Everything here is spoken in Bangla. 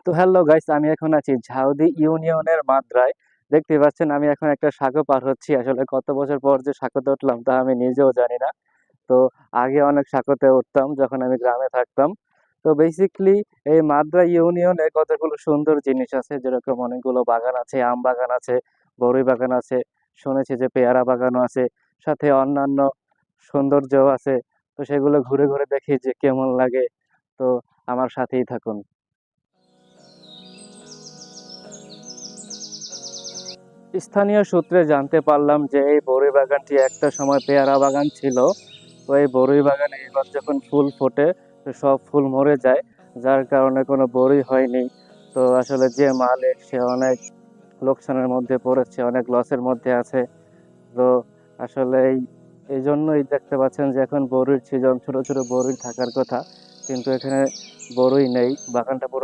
তো হ্যালো গাইস, আমি এখন আছি ঝাউদি ইউনিয়নের মাদ্রায়। দেখতে পাচ্ছেন আমি এখন একটা সাঁকো পার হচ্ছি। আসলে কত বছর পর যে সাঁকোতে উঠলাম তা আমি নিজেও জানি না। তো আগে অনেক সাঁকোতে উঠতাম যখন আমি গ্রামে থাকতাম। তো বেসিকলি এই মাদ্রা ইউনিয়নে কতগুলো সুন্দর জিনিস আছে, যেরকম অনেকগুলো বাগান আছে, আম বাগান আছে, বড়ই বাগান আছে, শুনেছি যে পেয়ারা বাগানও আছে, সাথে অন্যান্য সৌন্দর্য আছে। তো সেগুলো ঘুরে ঘুরে দেখি যে কেমন লাগে। তো আমার সাথেই থাকুন। স্থানীয় সূত্রে জানতে পারলাম যে এই বড়ই বাগানটি একটা সময় পেয়ারা বাগান ছিল। তো এই বড়ই বাগানে এবার যখন ফুল ফোটে, তো সব ফুল মরে যায়, যার কারণে কোনো বড়ই হয়নি। তো আসলে যে মালিক সে অনেক লোকসানের মধ্যে পড়েছে, অনেক লসের মধ্যে আছে। তো আসলে এই জন্যই দেখতে পাচ্ছেন যে এখন বড়ির সিজন, ছোট ছোট বড়ি থাকার কথা, কিন্তু এখানে বড়ই নেই, বাগানটা পুরো